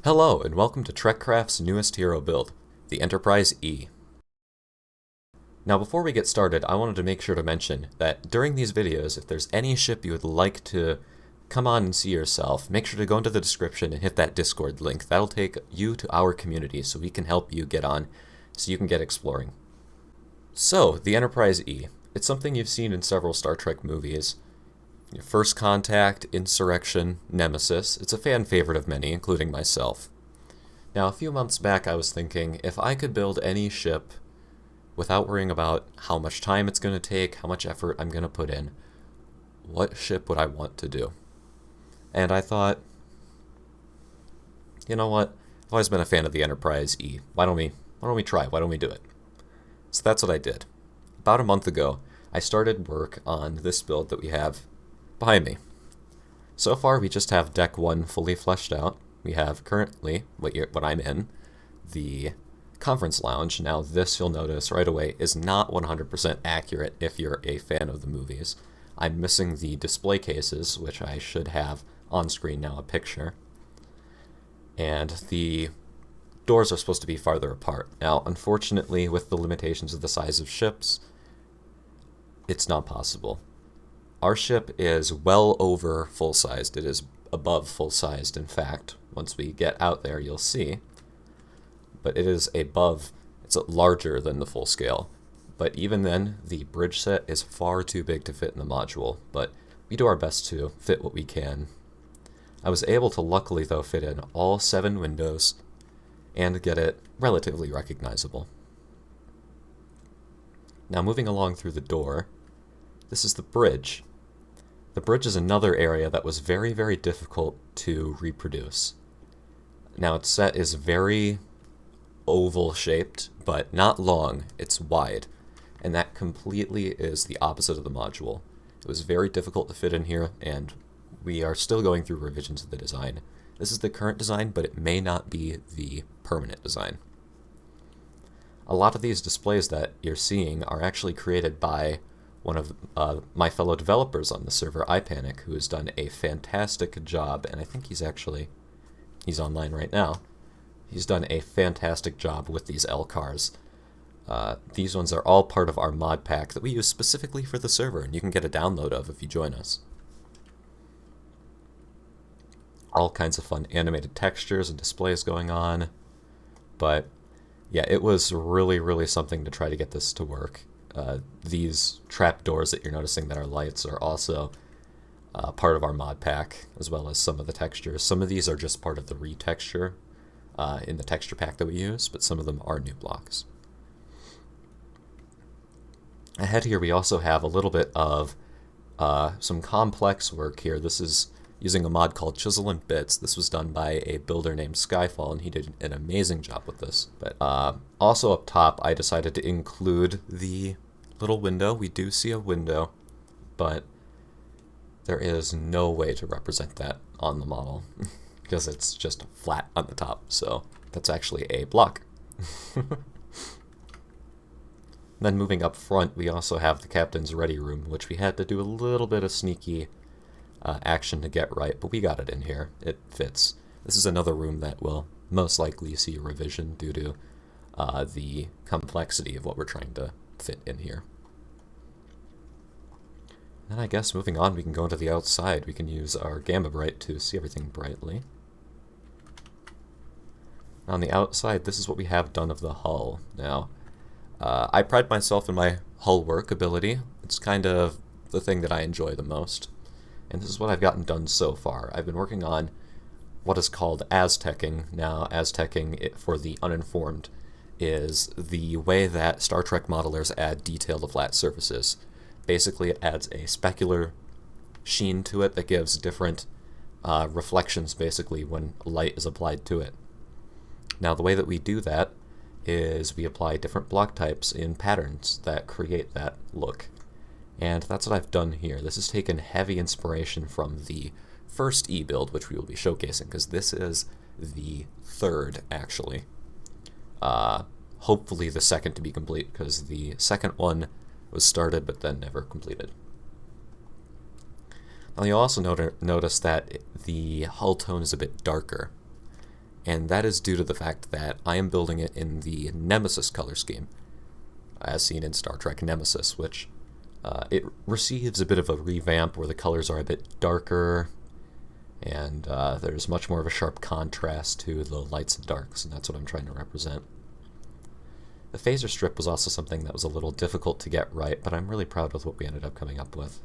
Hello, and welcome to TrekCraft's newest hero build, the Enterprise E. Now before we get started, I wanted to make sure to mention that during these videos, if there's any ship you would like to come on and see yourself, make sure to go into the description and hit that Discord link. That'll take you to our community so we can help you get on, so you can get exploring. So, the Enterprise E. It's something you've seen in several Star Trek movies. First Contact, Insurrection, Nemesis. It's a fan favorite of many, including myself. Now, a few months back I was thinking, if I could build any ship without worrying about how much time it's going to take, how much effort I'm going to put in, what ship would I want to do? And I thought, you know what? I've always been a fan of the Enterprise E. Why don't we try? Why don't we do it? So that's what I did. About a month ago, I started work on this build that we have behind me. So far, we just have Deck 1 fully fleshed out. We have currently, what I'm in, the conference lounge. Now this, you'll notice right away, is not 100% accurate if you're a fan of the movies. I'm missing the display cases, which I should have on screen now, a picture. And the doors are supposed to be farther apart. Now, unfortunately, with the limitations of the size of ships, it's not possible. Our ship is well over full-sized. It is above full-sized, in fact. Once we get out there, you'll see. But it is above, it's larger than the full scale. But even then, the bridge set is far too big to fit in the module, but we do our best to fit what we can. I was able to luckily, though, fit in all 7 windows and get it relatively recognizable. Now, moving along through the door, this is the bridge. The bridge is another area that was very, very difficult to reproduce. Now, its set is very oval-shaped, but not long. It's wide, and that completely is the opposite of the module. It was very difficult to fit in here, and we are still going through revisions of the design. This is the current design, but it may not be the permanent design. A lot of these displays that you're seeing are actually created by one of my fellow developers on the server, iPanic, who has done a fantastic job, and I think he's online right now. He's done a fantastic job with these LCARs. These ones are all part of our mod pack that we use specifically for the server, and you can get a download of if you join us. All kinds of fun animated textures and displays going on, but yeah, it was really, really something to try to get this to work. These trap doors that you're noticing that are lights are also part of our mod pack, as well as some of the textures. Some of these are just part of the retexture in the texture pack that we use, but some of them are new blocks. Ahead here we also have a little bit of some complex work here. This is using a mod called Chisel and Bits. This was done by a builder named Skyfall, and he did an amazing job with this. But also up top, I decided to include the little window. We do see a window, but there is no way to represent that on the model because it's just flat on the top. So that's actually a block. Then moving up front, we also have the captain's ready room, which we had to do a little bit of sneaky action to get right, but we got it in here. It fits. This is another room that will most likely see a revision due to the complexity of what we're trying to fit in here. Then I guess moving on, we can go into the outside. We can use our Gamma Bright to see everything brightly. On the outside, this is what we have done of the hull. Now, I pride myself in my hull work ability. It's kind of the thing that I enjoy the most. And this is what I've gotten done so far. I've been working on what is called Aztecing. Now, Aztecing, for the uninformed, is the way that Star Trek modelers add detail to flat surfaces. Basically, it adds a specular sheen to it that gives different reflections, basically, when light is applied to it. Now, the way that we do that is we apply different block types in patterns that create that look. And that's what I've done here. This has taken heavy inspiration from the first E build, which we will be showcasing, because this is the third, actually. Hopefully the second to be complete, because the second one was started but then never completed. Now you'll also notice that the hull tone is a bit darker. and that is due to the fact that I am building it in the Nemesis color scheme, as seen in Star Trek Nemesis, which it receives a bit of a revamp where the colors are a bit darker, and there's much more of a sharp contrast to the lights and darks, and that's what I'm trying to represent. The phaser strip was also something that was a little difficult to get right, but I'm really proud with what we ended up coming up with.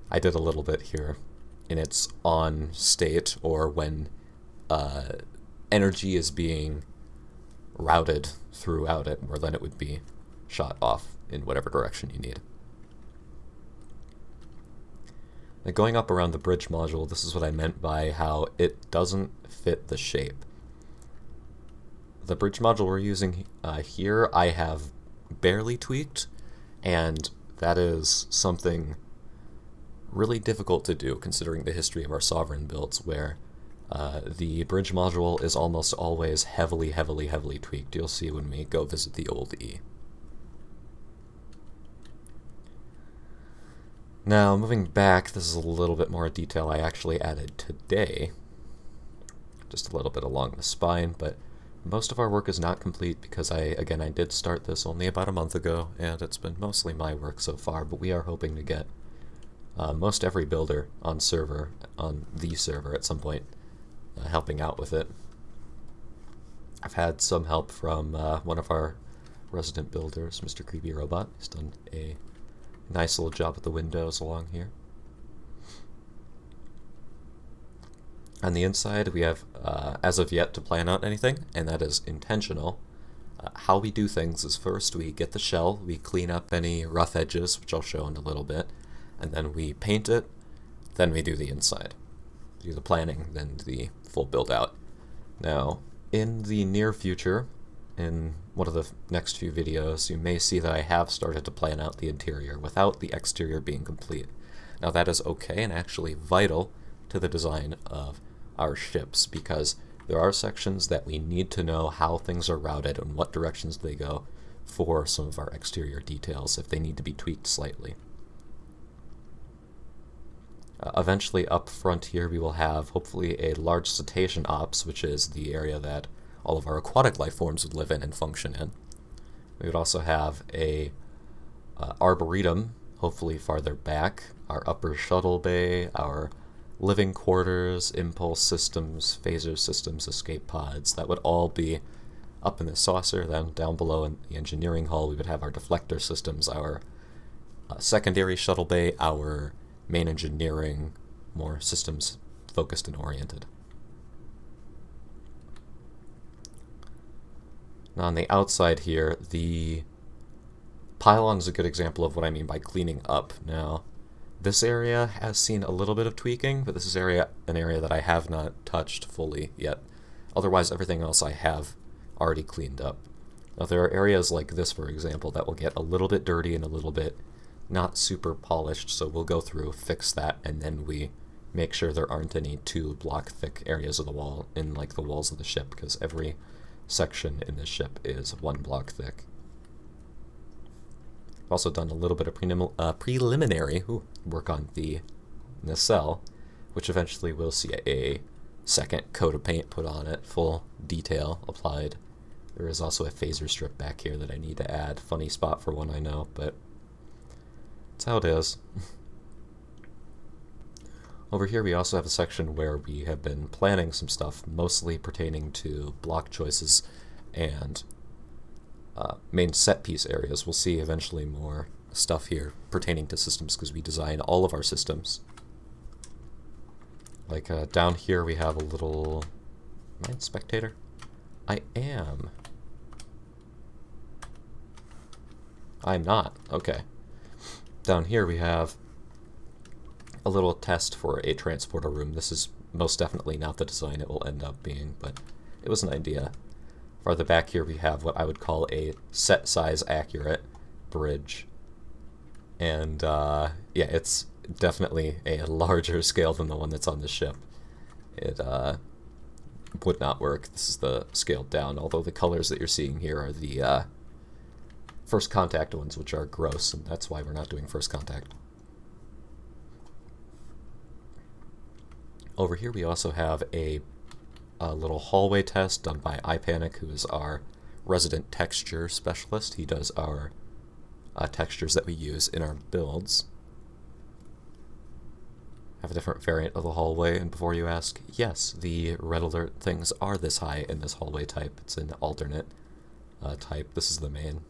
I did a little bit here in its on state, or when energy is being routed throughout it, where then it would be shot off in whatever direction you need. Now, going up around the bridge module, this is what I meant by how it doesn't fit the shape. The bridge module we're using here, I have barely tweaked, and that is something really difficult to do considering the history of our Sovereign builds, where the bridge module is almost always heavily tweaked. You'll see when we go visit the old E. Now, moving back, this is a little bit more detail I actually added today. Just a little bit along the spine, but most of our work is not complete because I did start this only about a month ago, and it's been mostly my work so far, but we are hoping to get most every builder on the server at some point helping out with it. I've had some help from one of our resident builders, Mr. Creepy Robot. He's done a nice little job with the windows along here. On the inside, we have, as of yet, to plan out anything, and that is intentional. How we do things is first we get the shell, we clean up any rough edges, which I'll show in a little bit, and then we paint it, then we do the inside. Do the planning, then the full build out. Now, in the near future, in one of the next few videos, you may see that I have started to plan out the interior without the exterior being complete. Now that is okay and actually vital to the design of our ships, because there are sections that we need to know how things are routed and what directions they go for some of our exterior details if they need to be tweaked slightly. Eventually up front here we will have hopefully a large cetacean ops, which is the area that all of our aquatic life forms would live in and function in. We would also have a arboretum, hopefully farther back, our upper shuttle bay, our living quarters, impulse systems, phaser systems, escape pods. That would all be up in the saucer. Then down below in the engineering hall we would have our deflector systems, our secondary shuttle bay, our main engineering, more systems focused and oriented. Now on the outside here, the pylon is a good example of what I mean by cleaning up. Now, this area has seen a little bit of tweaking, but this is an area that I have not touched fully yet. Otherwise, everything else I have already cleaned up. Now, there are areas like this, for example, that will get a little bit dirty and a little bit not super polished, so we'll go through, fix that, and then we make sure there aren't any 2 block thick areas of the wall in like the walls of the ship, because every section in this ship is 1 block thick. I've also done a little bit of preliminary work on the nacelle, which eventually will see a second coat of paint put on it, full detail applied. There is also a phaser strip back here that I need to add. Funny spot for one, I know, but that's how it is. Over here we also have a section where we have been planning some stuff, mostly pertaining to block choices and main set piece areas. We'll see eventually more stuff here pertaining to systems because we design all of our systems. Like down here we have a little... Am I in spectator? I am. I'm not. Okay. Down here we have a little test for a transporter room. This is most definitely not the design it will end up being, but it was an idea. Farther back here we have what I would call a set size accurate bridge. And yeah, it's definitely a larger scale than the one that's on the ship. It would not work. This is the scaled down, although the colors that you're seeing here are the first contact ones, which are gross, and that's why we're not doing first contact. Over here we also have a a little hallway test done by iPanic, who is our resident texture specialist. He does our textures that we use in our builds. Have a different variant of the hallway, and before you ask, yes, the red alert things are this high in this hallway type. It's an alternate type. This is the main.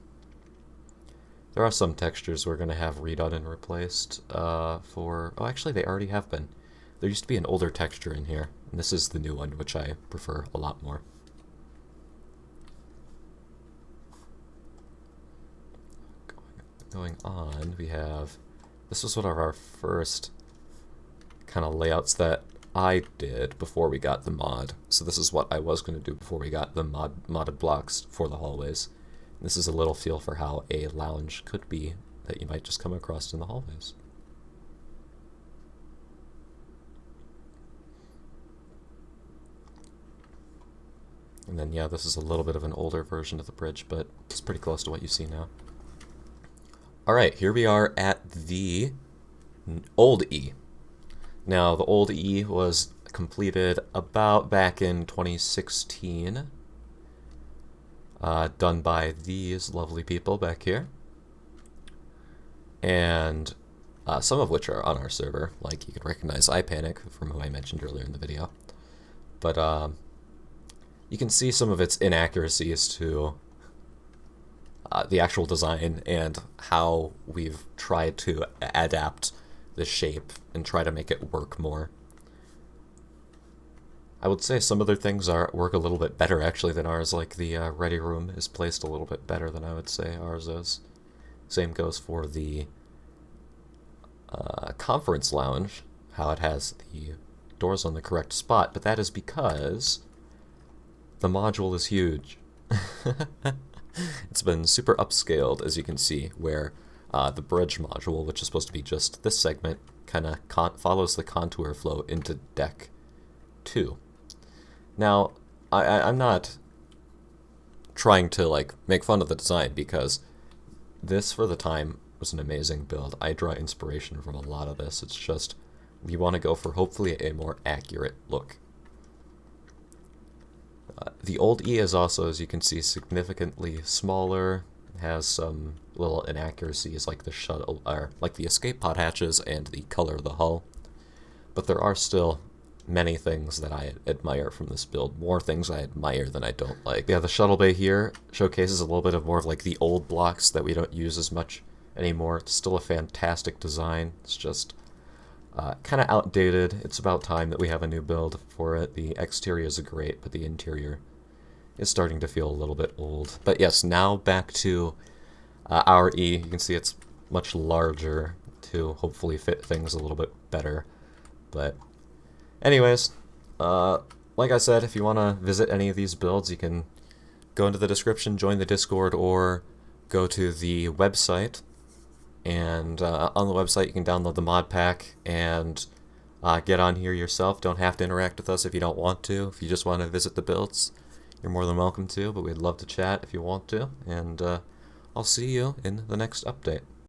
There are some textures we're going to have redone and replaced for... Oh, actually, they already have been. There used to be an older texture in here, and this is the new one, which I prefer a lot more. Going on, we have... This was one of our first kind of layouts that I did before we got the mod. So this is what I was going to do before we got the modded blocks for the hallways. This is a little feel for how a lounge could be that you might just come across in the hallways. And then, yeah, this is a little bit of an older version of the bridge, but it's pretty close to what you see now. Alright, here we are at the old E. Now, the old E was completed about back in 2016. Done by these lovely people back here. And some of which are on our server, like you can recognize iPanic from who I mentioned earlier in the video. But you can see some of its inaccuracies to the actual design and how we've tried to adapt the shape and try to make it work more. I would say some other things work a little bit better actually than ours, like the ready room is placed a little bit better than I would say ours is. Same goes for the conference lounge, how it has the doors on the correct spot, but that is because the module is huge. It's been super upscaled, as you can see, where the bridge module, which is supposed to be just this segment, kind of follows the contour flow into deck 2. Now, I'm not trying to like make fun of the design, because this, for the time, was an amazing build. I draw inspiration from a lot of this. It's just, we want to go for hopefully a more accurate look. The old E is also, as you can see, significantly smaller. It has some little inaccuracies like the shuttle, or like the escape pod hatches and the color of the hull. But there are still many things that I admire from this build. More things I admire than I don't like. Yeah, the shuttle bay here showcases a little bit of more of like the old blocks that we don't use as much anymore. It's still a fantastic design. It's just kind of outdated. It's about time that we have a new build for it. The exterior is great, but the interior is starting to feel a little bit old. But yes, now back to our E. You can see it's much larger to hopefully fit things a little bit better. But anyways, like I said, if you want to visit any of these builds, you can go into the description, join the Discord, or go to the website. And on the website, you can download the mod pack and get on here yourself. Don't have to interact with us if you don't want to. If you just want to visit the builds, you're more than welcome to, but we'd love to chat if you want to. And I'll see you in the next update.